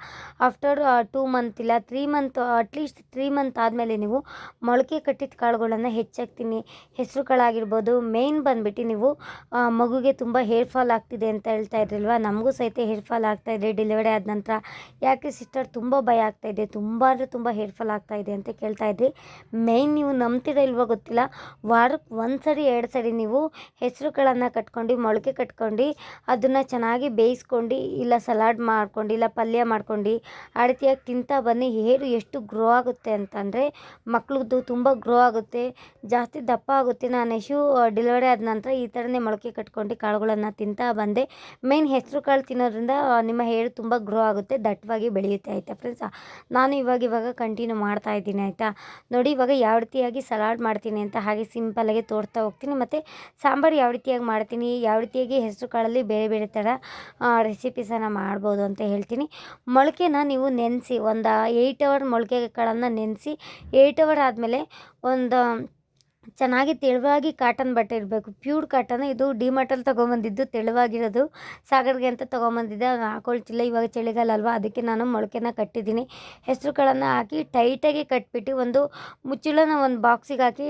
ಆಫ್ಟರ್ 2 ಮಂತ್ ಇಲ್ಲ 3 ಮಂತ್, ಅಟ್ಲೀಸ್ಟ್ 3 ಮಂತ್ ಆದಮೇಲೆ ನೀವು ಮೊಳಕೆ ಕಟ್ಟಿದ ಕಾಳುಗಳನ್ನು ಹೆಚ್ಚಾಗಿ ತಿನ್ನಿ. ಹೆಸರು ಕಾಳಾಗಿರ್ಬೋದು. ಮೇಯ್ನ್ ಬಂದುಬಿಟ್ಟು ನೀವು ಮಗುಗೆ ತುಂಬ ಹೇರ್ ಫಾಲ್ ಆಗ್ತಿದೆ ಅಂತ ಹೇಳ್ತಾ ಇದ್ರಲ್ವ, ನಮಗೂ ಸಹಿತ ಹೇರ್ ಫಾಲ್ ಆಗ್ತಾಯಿದೆ ಡೆಲಿವರಿ ಆದ ನಂತರ. ಯಾಕೆ ಸಿಸ್ಟರ್ ತುಂಬ ಭಯ ಆಗ್ತಾಯಿದೆ, ತುಂಬ ಅಂದರೆ ತುಂಬ ಹೇರ್ ಫಾಲ್ ಆಗ್ತಾಯಿದೆ ಇದೆ ಅಂತ ಕೇಳ್ತಾ ಇದ್ರಿ. ಮೇಯ್ನ್ ನೀವು ನಂಬ್ತೀರಾ ಇಲ್ವೋ ಗೊತ್ತಿಲ್ಲ, ವಾರಕ್ಕೆ 1 ಸರಿ 2 ಸರಿ ನೀವು ಹೆಸರು ಕಾಳನ್ನು ಕಟ್ಕೊಂಡು ಮೊಳಕೆ ಕಟ್ಕೊಂಡು ಅದನ್ನು ಚೆನ್ನಾಗಿ ಬೇಯಿಸ್ಕೊಂಡು ಇಲ್ಲ ಸಲಾಡ್ ಮಾಡ್ಕೊಂಡು ಇಲ್ಲ ಪಲ್ಯ ಮಾಡ್ಕೊಂಡು ಆ ರೀತಿಯಾಗಿ ತಿಂತಾ ಬನ್ನಿ. ಹೇರು ಎಷ್ಟು ಗ್ರೋ ಆಗುತ್ತೆ ಅಂತಂದರೆ ಮಕ್ಳದ್ದು ತುಂಬ ಗ್ರೋ ಆಗುತ್ತೆ, ಜಾಸ್ತಿ ದಪ್ಪ ಆಗುತ್ತೆ. ನಾನು ಡೆಲಿವರಿ ಆದ ನಂತರ ಈ ಥರನೇ ಮೊಳಕೆ ಕಟ್ಕೊಂಡು ಕಾಳುಗಳನ್ನು ತಿಂತಾ ಬಂದೆ. ಮೇಯ್ನ್ ಹೆಸರು ಕಾಳು ತಿನ್ನೋದ್ರಿಂದ ನಿಮ್ಮ ಹೇರು ತುಂಬ ಗ್ರೋ ಆಗುತ್ತೆ, ದಟ್ಟವಾಗಿ ಬೆಳೆಯುತ್ತೆ ಆಯಿತಾ ಫ್ರೆಂಡ್ಸ್. ನಾನು ಇವಾಗ ಕಂಟಿನ್ಯೂ ಮಾಡ್ತಾ ಇದ್ದೀನಿ ಆಯಿತಾ. ನೋಡಿ ಇವಾಗ ಯಾವ ರೀತಿಯಾಗಿ ಸಲಾಡ್ ಮಾಡ್ತೀನಿ ಅಂತ ಹಾಗೆ ಸಿಂಪಲ್ಲಾಗಿ ತೋರಿಸ್ತಾ ಹೋಗ್ತೀನಿ. ಮತ್ತು ಸಾಂಬಾರು ಯಾವ ರೀತಿಯಾಗಿ ಮಾಡ್ತೀನಿ, ಯಾವ ರೀತಿಯಾಗಿ ಹೆಸರು ಕಾಳಲ್ಲಿ ಬೇರೆ ಬೇರೆ ಥರ ರೆಸಿಪೀಸನ್ನು ಮಾಡ್ಬೋದು ಅಂತ ಹೇಳ್ತೀನಿ. ಮೊಳಕೆನ ನೀವು ನೆನೆಸಿ ಒಂದು 8 ಅವರ್ ಮೊಳಕೆ ಕಾಳನ್ನು ನೆನೆಸಿ 8 ಅವರ್ ಆದಮೇಲೆ ಒಂದು ಚೆನ್ನಾಗಿ ತೆಳುವಾಗಿ ಕಾಟನ್ ಬಟ್ಟೆ ಇರಬೇಕು, ಪ್ಯೂರ್ ಕಾಟನ್. ಇದು ಡಿಮಾರ್ಟಲ್ಲಿ ತೊಗೊಂಬಂದಿದ್ದು ತೆಳುವಾಗಿರೋದು, ಸಾಗರ್ಗೆ ಅಂತ ತೊಗೊಂಬಂದಿದ್ದೆ, ಅದು ಹಾಕೊಳ್ತಿಲ್ಲ. ಇವಾಗ ಚಳಿಗಾಲ ಅಲ್ವಾ, ಅದಕ್ಕೆ ನಾನು ಮೊಳಕೆನ ಕಟ್ಟಿದ್ದೀನಿ. ಹೆಸರು ಕಾಳನ್ನು ಹಾಕಿ ಟೈಟಾಗಿ ಕಟ್ಬಿಟ್ಟು ಒಂದು ಮುಚ್ಚಳನ ಒಂದು ಬಾಕ್ಸಿಗೆ ಹಾಕಿ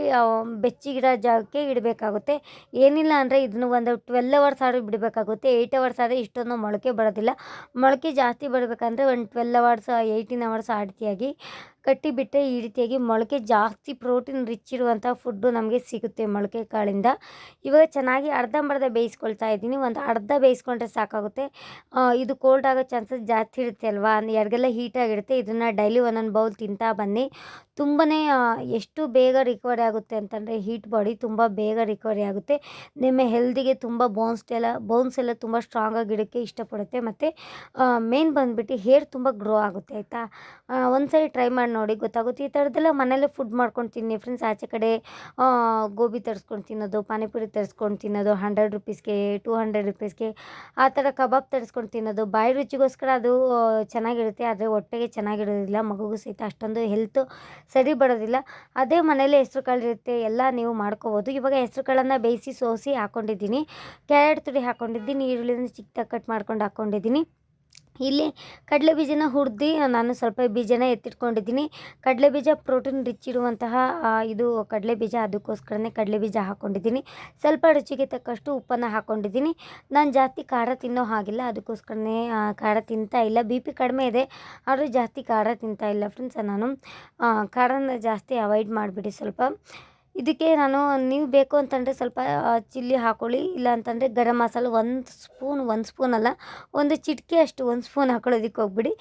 ಬೆಚ್ಚಗಿರೋ ಜಾಗಕ್ಕೆ ಇಡಬೇಕಾಗುತ್ತೆ. ಏನಿಲ್ಲ ಅಂದರೆ ಇದನ್ನು ಒಂದು 12 ಅವರ್ಸ್ ಆದರೂ ಬಿಡಬೇಕಾಗುತ್ತೆ. 8 ಅವರ್ಸ್ ಆದರೆ ಇಷ್ಟೊಂದು ಮೊಳಕೆ ಬರೋದಿಲ್ಲ. ಮೊಳಕೆ ಜಾಸ್ತಿ ಬರಬೇಕಂದ್ರೆ ಒಂದು 12 ಅವರ್ಸ್ 18 ಅವರ್ಸ್ ಆ ರೀತಿಯಾಗಿ ಕಟ್ಟಿಬಿಟ್ಟರೆ ಈ ರೀತಿಯಾಗಿ ಮೊಳಕೆ ಜಾಸ್ತಿ ಪ್ರೋಟೀನ್ ರಿಚ್ ಇರುವಂಥ ಫುಡ್ಡು ನಮಗೆ ಸಿಗುತ್ತೆ ಮೊಳಕೆ ಕಾಳಿಂದ. ಇವಾಗ ಚೆನ್ನಾಗಿ ಅರ್ಧಂಬರ್ಧ ಬೇಯಿಸ್ಕೊಳ್ತಾ ಇದ್ದೀನಿ. ಒಂದು ಅರ್ಧ ಬೇಯಿಸ್ಕೊಂಡ್ರೆ ಸಾಕಾಗುತ್ತೆ. ಇದು ಕೋಲ್ಡ್ ಆಗೋ ಚಾನ್ಸಸ್ ಜಾಸ್ತಿ ಇರುತ್ತೆ ಅಲ್ವಾ, ಯಾರಿಗೆಲ್ಲ ಹೀಟಾಗಿರುತ್ತೆ. ಇದನ್ನು ಡೈಲಿ ಒಂದೊಂದು ಬೌಲ್ ತಿಂತಾ ಬನ್ನಿ. ತುಂಬಾ ಎಷ್ಟು ಬೇಗ ರಿಕವರಿ ಆಗುತ್ತೆ ಅಂತಂದರೆ ಹೀಟ್ ಬಾಡಿ ತುಂಬ ಬೇಗ ರಿಕವರಿ ಆಗುತ್ತೆ. ನಿಮ್ಮ ಹೆಲ್ದಿಗೆ ತುಂಬ ಬೋನ್ಸ್ ಎಲ್ಲ ತುಂಬ ಸ್ಟ್ರಾಂಗ್ ಆಗಿಡೋಕ್ಕೆ ಇಷ್ಟಪಡುತ್ತೆ. ಮತ್ತು ಮೇನ್ ಬಂದುಬಿಟ್ಟು ಹೇರ್ ತುಂಬ ಗ್ರೋ ಆಗುತ್ತೆ ಆಯಿತಾ. ಒಂದ್ಸರಿ ಟ್ರೈ ಮಾಡಿ ನೋಡಿ, ಗೊತ್ತಾಗುತ್ತೆ. ಈ ಥರದ್ದೆಲ್ಲ ಮನೇಲೇ ಫುಡ್ ಮಾಡ್ಕೊಂಡು ತಿನ್ನಿ ಫ್ರೆಂಡ್ಸ್. ಆಚೆ ಕಡೆ ಗೋಬಿ ತರಿಸ್ಕೊಂಡು ತಿನ್ನೋದು, ಪಾನಿಪುರಿ ತರಿಸ್ಕೊಂಡು ತಿನ್ನೋದು 100 ರುಪೀಸ್ಗೆ 200 ರುಪೀಸ್ಗೆ, ಆ ಥರ ಕಬಾಬ್ ತರಿಸ್ಕೊಂಡು ತಿನ್ನೋದು ಬಾಯಿ ರುಚಿಗೋಸ್ಕರ ಅದು ಚೆನ್ನಾಗಿರುತ್ತೆ, ಆದರೆ ಹೊಟ್ಟೆಗೆ ಚೆನ್ನಾಗಿರೋದಿಲ್ಲ. ಮಗುಗೂ ಸಹಿತ ಅಷ್ಟೊಂದು ಹೆಲ್ತು ಸರಿ ಬರೋದಿಲ್ಲ. ಅದೇ ಮನೇಲಿ ಹೆಸರು ಕಾಳು ಇರುತ್ತೆ, ಎಲ್ಲ ನೀವು ಮಾಡ್ಕೋಬೋದು. ಇವಾಗ ಹೆಸರು ಕಾಳನ್ನು ಬೇಯಿಸಿ ಸೋಸಿ ಹಾಕ್ಕೊಂಡಿದ್ದೀನಿ, ಕ್ಯಾರೆಟ್ ತುರಿ ಹಾಕ್ಕೊಂಡಿದ್ದೀನಿ, ಈರುಳ್ಳಿನ ಚಿಕ್ಕದಾಗಿ ಕಟ್ ಮಾಡ್ಕೊಂಡು ಹಾಕ್ಕೊಂಡಿದ್ದೀನಿ. ಇಲ್ಲಿ ಕಡಲೆ ಬೀಜನ ಹುರಿದು ನಾನು ಸ್ವಲ್ಪ ಬೀಜನ ಎತ್ತಿಟ್ಕೊಂಡಿದ್ದೀನಿ. ಕಡಲೆ ಬೀಜ ಪ್ರೋಟೀನ್ ರಿಚ್ ಇರುವಂತಹ ಇದು ಕಡಲೆ ಬೀಜ, ಅದಕ್ಕೋಸ್ಕರನೇ ಕಡಲೆ ಬೀಜ ಹಾಕ್ಕೊಂಡಿದ್ದೀನಿ. ಸ್ವಲ್ಪ ರುಚಿಗೆ ತಕ್ಕಷ್ಟು ಉಪ್ಪನ್ನು ಹಾಕ್ಕೊಂಡಿದ್ದೀನಿ. ನಾನು ಜಾಸ್ತಿ ಖಾರ ತಿನ್ನೋ ಹಾಗಿಲ್ಲ, ಅದಕ್ಕೋಸ್ಕರನೇ ಖಾರ ತಿಂತಾ ಇಲ್ಲ. BP ಕಡಿಮೆ ಇದೆ, ಆದರೆ ಜಾಸ್ತಿ ಖಾರ ತಿಂತಾ ಇಲ್ಲ ಫ್ರೆಂಡ್ಸ್. ನಾನು ಖಾರನ ಜಾಸ್ತಿ ಅವಾಯ್ಡ್ ಮಾಡಿಬಿಡಿ ಸ್ವಲ್ಪ. ಇದಕ್ಕೆ ನೀವು ಬೇಕು ಅಂತಂದರೆ ಸ್ವಲ್ಪ ಚಿಲ್ಲಿ ಹಾಕ್ಕೊಳ್ಳಿ, ಇಲ್ಲ ಅಂತಂದರೆ ಗರಂ ಮಸಾಲ ಒಂದು ಸ್ಪೂನ್ ಅಲ್ಲ, ಒಂದು ಚಿಟಿಕೆ ಅಷ್ಟು, 1 ಸ್ಪೂನ್ ಹಾಕೊಳ್ಳೋದಕ್ಕೆ ಹೋಗ್ಬಿಡಿ.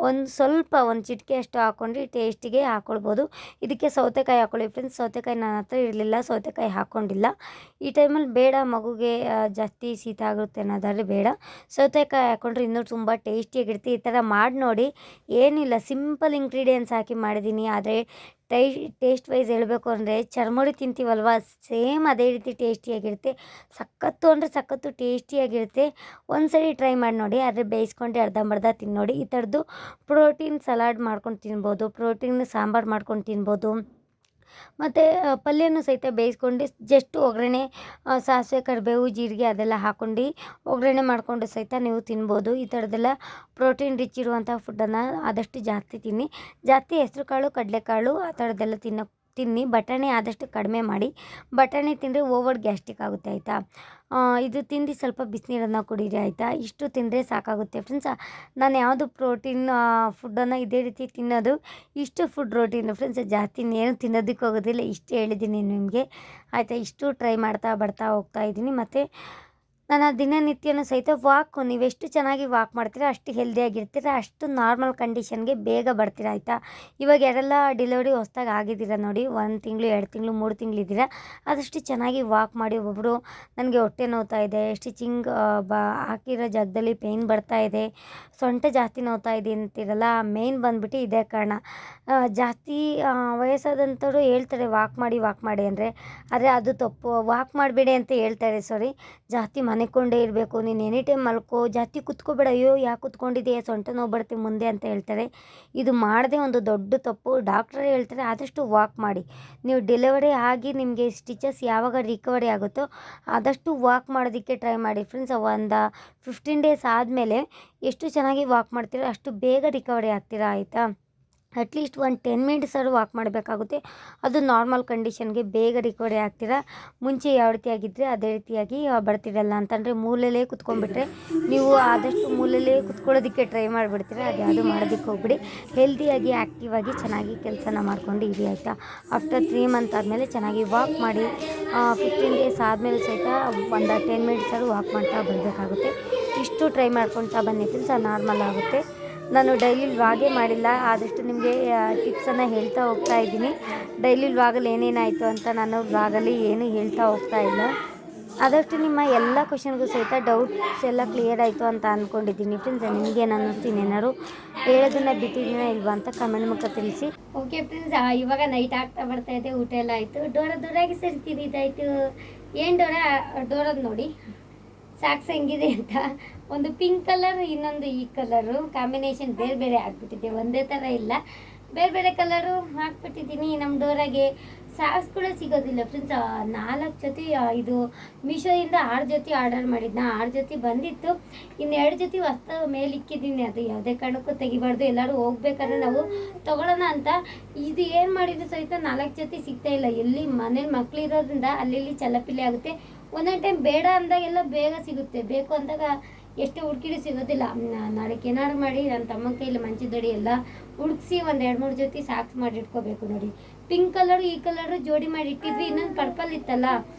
ಒಂದು ಚಿಟಿಕೆ ಅಷ್ಟು ಹಾಕ್ಕೊಂಡು ಟೇಸ್ಟಿಗೆ ಹಾಕ್ಕೊಳ್ಬೋದು. ಇದಕ್ಕೆ ಸೌತೆಕಾಯಿ ಹಾಕ್ಕೊಳ್ಳಿ ಫ್ರೆಂಡ್ಸ್. ಸೌತೆಕಾಯಿ ನನ್ನ ಹತ್ರ ಇರಲಿಲ್ಲ, ಸೌತೆಕಾಯಿ ಹಾಕ್ಕೊಂಡಿಲ್ಲ. ಈ ಟೈಮಲ್ಲಿ ಬೇಡ, ಮಗುಗೆ ಜಾಸ್ತಿ ಶೀತ ಆಗುತ್ತೆ ಅನ್ನೋದಾದ್ರೆ ಬೇಡ. ಸೌತೆಕಾಯಿ ಹಾಕ್ಕೊಂಡ್ರೆ ಇನ್ನೂ ತುಂಬ ಟೇಸ್ಟಿಯಾಗಿರುತ್ತೆ. ಈ ಥರ ಮಾಡಿ ನೋಡಿ. ಏನಿಲ್ಲ, ಸಿಂಪಲ್ ಇಂಗ್ರೀಡಿಯೆಂಟ್ಸ್ ಹಾಕಿ ಮಾಡಿದ್ದೀನಿ. ಆದರೆ ಟೇಸ್ಟ್ ವೈಸ್ ಹೇಳಬೇಕು ಅಂದರೆ ಚರ್ಮುರಿ ತಿಂತೀವಲ್ವ, ಸೇಮ್ ಅದೇ ರೀತಿ ಟೇಸ್ಟಿಯಾಗಿರುತ್ತೆ. ಸಖತ್ತು ಅಂದರೆ ಸಖತ್ತು ಟೇಸ್ಟಿಯಾಗಿರುತ್ತೆ. ಒಂದ್ಸರಿ ಟ್ರೈ ಮಾಡಿ ನೋಡಿ. ಆದರೆ ಬೇಯಿಸ್ಕೊಂಡು ಅರ್ಧಂಬರ್ಧ ತಿನ್ನೋಡಿ. ಈ ಥರದ್ದು ಪ್ರೋಟೀನ್ ಸಲಾಡ್ ಮಾಡ್ಕೊಂಡು ತಿನ್ಬೋದು, ಪ್ರೋಟೀನ್ ಸಾಂಬಾರು ಮಾಡ್ಕೊಂಡು ತಿನ್ಬೋದು. ಮತ್ತು ಪಲ್ಯನೂ ಸಹಿತ ಬೇಯಿಸ್ಕೊಂಡು ಜಸ್ಟ್ ಒಗ್ಗರಣೆ, ಸಾಸಿವೆ, ಕರಿಬೇವು, ಜೀರಿಗೆ ಅದೆಲ್ಲ ಹಾಕ್ಕೊಂಡು ಒಗ್ಗರಣೆ ಮಾಡಿಕೊಂಡು ಸಹಿತ ನೀವು ತಿನ್ಬೋದು. ಈ ಥರದ್ದೆಲ್ಲ ಪ್ರೋಟೀನ್ ರಿಚ್ ಇರುವಂಥ ಫುಡ್ಡನ್ನು ಆದಷ್ಟು ಜಾಸ್ತಿ ತಿನ್ನಿ. ಜಾಸ್ತಿ ಹೆಸರು ಕಾಳು, ಕಡಲೆಕಾಳು ಆ ಥರದ್ದೆಲ್ಲ ತಿನ್ನಿ. ಬಟಾಣಿ ಆದಷ್ಟು ಕಡಿಮೆ ಮಾಡಿ. ಬಟಾಣಿ ತಿಂದರೆ ಓವರ್ ಗ್ಯಾಸ್ಟ್ರಿಕ್ ಆಗುತ್ತೆ ಆಯಿತಾ. ಇದು ತಿಂದು ಸ್ವಲ್ಪ ಬಿಸಿನೀರನ್ನು ಕುಡೀರಿ ಆಯಿತಾ. ಇಷ್ಟು ತಿಂದರೆ ಸಾಕಾಗುತ್ತೆ ಫ್ರೆಂಡ್ಸ್. ನಾನು ಯಾವುದು ಪ್ರೋಟೀನ್ ಫುಡ್ಡನ್ನು ಇದೇ ರೀತಿ ತಿನ್ನೋದು. ಇಷ್ಟು ಫುಡ್ ಪ್ರೋಟೀನ್ ಫ್ರೆಂಡ್ಸ್, ಜಾಸ್ತಿ ಇನ್ನೇನು ತಿನ್ನೋದಕ್ಕೆ ಹೋಗೋದಿಲ್ಲ. ಇಷ್ಟು ಹೇಳಿದ್ದೀನಿ ನಿಮಗೆ ಆಯಿತಾ. ಇಷ್ಟು ಟ್ರೈ ಬರ್ತಾ ಹೋಗ್ತಾ ಇದ್ದೀನಿ. ಮತ್ತು ನನ್ನ ದಿನನಿತ್ಯನೂ ಸಹಿತ ನೀವೆಷ್ಟು ಚೆನ್ನಾಗಿ ವಾಕ್ ಮಾಡ್ತೀರಾ ಅಷ್ಟು ಹೆಲ್ದಿಯಾಗಿರ್ತೀರ, ಅಷ್ಟು ನಾರ್ಮಲ್ ಕಂಡೀಷನ್ಗೆ ಬೇಗ ಬರ್ತೀರ ಆಯಿತಾ. ಇವಾಗ ಯಾರೆಲ್ಲ ಡೆಲಿವರಿ ಹೊಸ್ದಾಗಿ ಆಗಿದ್ದೀರ ನೋಡಿ, 1 ತಿಂಗಳು 2 ತಿಂಗಳು 3 ತಿಂಗಳಿದ್ದೀರ, ಆದಷ್ಟು ಚೆನ್ನಾಗಿ ವಾಕ್ ಮಾಡಿ. ಒಬ್ಬೊಬ್ಬರು ನನಗೆ ಹೊಟ್ಟೆ ನೋವ್ತಾ ಇದೆ, ಸ್ಟಿಚಿಂಗ್ ಹಾಕಿರೋ ಜಾಗದಲ್ಲಿ ಪೇಯ್ನ್ ಬರ್ತಾ ಇದೆ, ಸೊಂಟ ಜಾಸ್ತಿ ನೋವ್ತಾ ಇದೆ ಅಂತಿರಲ್ಲ, ಮೇಯ್ನ್ ಬಂದುಬಿಟ್ಟು ಇದೇ ಕಾರಣ. ಜಾಸ್ತಿ ವಯಸ್ಸಾದಂಥವ್ರು ಹೇಳ್ತಾರೆ ವಾಕ್ ಮಾಡಿ ಅಂದರೆ, ಆದರೆ ಅದು ತಪ್ಪು. ವಾಕ್ ಮಾಡಬೇಡಿ ಅಂತ ಹೇಳ್ತಾರೆ, ಜಾಸ್ತಿ ಮನೆಕೊಂಡೇ ಇರಬೇಕು, ನೀನು ಎನಿ ಟೈಮ್ ಮಲ್ಕೋ, ಜಾಸ್ತಿ ಕುತ್ಕೋಬೇಡ, ಅಯ್ಯೋ ಯಾಕೆ ಕುತ್ಕೊಂಡಿದೆಯಾ, ಸೊಂಟ ನೋವು ಬರುತ್ತೆ ಮುಂದೆ ಅಂತ ಹೇಳ್ತಾರೆ. ಇದು ಮಾಡದೆ ಒಂದು ದೊಡ್ಡ ತಪ್ಪು. ಡಾಕ್ಟ್ರೇ ಹೇಳ್ತಾರೆ ಆದಷ್ಟು ವಾಕ್ ಮಾಡಿ. ನೀವು ಡೆಲಿವರಿ ಆಗಿ ನಿಮಗೆ ಸ್ಟಿಚಸ್ ಯಾವಾಗ ರಿಕವರಿ ಆಗುತ್ತೋ ಆದಷ್ಟು ವಾಕ್ ಮಾಡೋದಕ್ಕೆ ಟ್ರೈ ಮಾಡಿ ಫ್ರೆಂಡ್ಸ್. ಒಂದು 15 ಡೇಸ್ ಆದಮೇಲೆ ಎಷ್ಟು ಚೆನ್ನಾಗಿ ವಾಕ್ ಮಾಡ್ತೀರೋ ಅಷ್ಟು ಬೇಗ ರಿಕವರಿ ಆಗ್ತೀರಾ ಆಯಿತಾ. ಅಟ್ಲೀಸ್ಟ್ ಒಂದು 10 ಮಿನಿಟ್ಸ್ ಆದ್ರೂ ವಾಕ್ ಮಾಡಬೇಕಾಗುತ್ತೆ. ಅದು ನಾರ್ಮಲ್ ಕಂಡೀಷನ್ಗೆ ಬೇಗ ರಿಕವರಿ ಆಗ್ತೀರಾ. ಮುಂಚೆ ಯಾವ ರೀತಿಯಾಗಿದ್ದರೆ ಅದೇ ರೀತಿಯಾಗಿ ಬರ್ತಿರಲ್ಲ. ಅಂತಂದರೆ ಮೂಲೆಯಲ್ಲೇ ಕುತ್ಕೊಂಡ್ಬಿಟ್ರೆ ನೀವು ಆದಷ್ಟು ಮೂಲೆಯಲ್ಲೇ ಕುತ್ಕೊಳ್ಳೋದಕ್ಕೆ ಟ್ರೈ ಮಾಡಿಬಿಡ್ತೀರಾ. ಅದು ಯಾವುದು ಮಾಡೋದಕ್ಕೆ ಹೋಗ್ಬಿಡಿ. ಹೆಲ್ದಿಯಾಗಿ ಆ್ಯಕ್ಟಿವ್ ಆಗಿ ಚೆನ್ನಾಗಿ ಕೆಲಸನ ಮಾಡ್ಕೊಂಡು ಇರಿ ಆಯಿತಾ. ಆಫ್ಟರ್ 3 ಮಂತ್ ಆದಮೇಲೆ ಚೆನ್ನಾಗಿ ವಾಕ್ ಮಾಡಿ 15 ಡೇಸ್ ಆದಮೇಲೆ ಸಹಿತ ಒಂದು 10 ಮಿನಿಟ್ಸ್ ಆದ್ರೂ ವಾಕ್ ಮಾಡ್ತಾ ಬರಬೇಕಾಗುತ್ತೆ. ಇಷ್ಟು ಟ್ರೈ ಮಾಡ್ಕೊಳ್ತಾ ಬನ್ನಿ ಫ್ರೆಂಡ್ಸ್, ನಾರ್ಮಲ್ ಆಗುತ್ತೆ. ನಾನು ಡೈಲಿ ವ್ಲಾಗೇ ಮಾಡಿಲ್ಲ, ಆದಷ್ಟು ನಿಮಗೆ ಟಿಪ್ಸನ್ನು ಹೇಳ್ತಾ ಹೋಗ್ತಾ ಇದ್ದೀನಿ. ಡೈಲಿ ವ್ಲಾಗಲ್ಲಿ ಏನೇನಾಯಿತು ಅಂತ ನಾನು ವ್ಲಾಗಲ್ಲಿ ಏನೂ ಹೇಳ್ತಾ ಹೋಗ್ತಾ ಇಲ್ಲ. ಆದಷ್ಟು ನಿಮ್ಮ ಎಲ್ಲ ಕ್ವಶನ್ಗೂ ಸಹಿತ ಡೌಟ್ಸ್ ಎಲ್ಲ ಕ್ಲಿಯರ್ ಆಯಿತು ಅಂತ ಅಂದ್ಕೊಂಡಿದ್ದೀನಿ ಫ್ರೆಂಡ್ಸ್. ನಿಮಗೇನು ಅನ್ನಿಸ್ತೀನಿ, ಏನಾದ್ರು ಹೇಳೋದನ್ನು ಬಿಟ್ಟಿದ್ದೀನ ಇಲ್ವಾ ಅಂತ ಕಮೆಂಟ್ ಮುಖ ತಿಳಿಸಿ. ಓಕೆ ಫ್ರೆಂಡ್ಸ್, ಇವಾಗ ನೈಟ್ ಆಗ್ತಾ ಬರ್ತಾ ಇದೆ. ಊಟ ಎಲ್ಲ ಆಯಿತು. ದೂರಾಗಿ ಸರಿತೀರಿ ಇದಾಯಿತು. ಏನು ಡೋರದು ನೋಡಿ ಸಾಕ್ಸ್ ಹೆಂಗಿದೆ ಅಂತ. ಒಂದು ಪಿಂಕ್ ಕಲರ್, ಇನ್ನೊಂದು ಈ ಕಲರು ಕಾಂಬಿನೇಷನ್ ಬೇರೆ ಬೇರೆ ಆಗಿಬಿಟ್ಟಿದೆ, ಒಂದೇ ಥರ ಇಲ್ಲ, ಬೇರೆ ಬೇರೆ ಕಲರು ಹಾಕ್ಬಿಟ್ಟಿದ್ದೀನಿ. ನಮ್ಮ ಡೋರಾಗೆ ಸಾಕ್ಸ್ ಕೂಡ ಸಿಗೋದಿಲ್ಲ ಫ್ರೆಂಡ್ಸ್. 4 ಜೊತೆ ಇದು ಮೀಶೋದಿಂದ 6 ಜೊತೆ ಆರ್ಡರ್ ಮಾಡಿದ್ನ. 6 ಜೊತೆ ಬಂದಿತ್ತು, ಇನ್ನು 2 ಜೊತೆ ಹೊಸ್ತು ಮೇಲೆ ಇಕ್ಕಿದ್ದೀನಿ. ಅದು ಯಾವುದೇ ಕಾರಣಕ್ಕೂ ತೆಗಿಬಾರ್ದು. ಎಲ್ಲರೂ ಹೋಗ್ಬೇಕಾದ್ರೆ ನಾವು ತೊಗೊಳ್ಳೋಣ ಅಂತ ಇದು ಏನು ಮಾಡಿದ್ರು ಸಹಿತ 4 ಜೊತೆ ಸಿಗ್ತಾ ಇಲ್ಲ. ಎಲ್ಲಿ ಮನೇಲಿ ಮಕ್ಳು ಇರೋದ್ರಿಂದ ಅಲ್ಲಿ ಚಲಪಿಲಿ ಆಗುತ್ತೆ. ಒಂದೊಂದು ಟೈಮ್ ಬೇಡ ಅಂದಾಗೆಲ್ಲ ಬೇಗ ಸಿಗುತ್ತೆ, ಬೇಕು ಅಂದಾಗ ಎಷ್ಟು ಹುಡುಕಿಡಿ ಸಿಗೋದಿಲ್ಲ. ನಾಳೆಗೆ ಏನಾದ್ರು ಮಾಡಿ ನನ್ನ ತಮ್ಮನ ಕೈಯಲ್ಲಿ ಮಂಚದಡಿ ಎಲ್ಲ ಹುಡುಕ್ಸಿ ಒಂದು 2-3 ಜೊತೆ ಸಾಕ್ಸ್ ಮಾಡಿ ಇಟ್ಕೋಬೇಕು. ನೋಡಿ, ಪಿಂಕ್ ಕಲರು ಈ ಕಲರು ಜೋಡಿ ಮಾಡಿ ಇಟ್ಟಿದ್ವಿ. ಇನ್ನೊಂದು ಪರ್ಪಲ್ ಇತ್ತಲ್ಲ,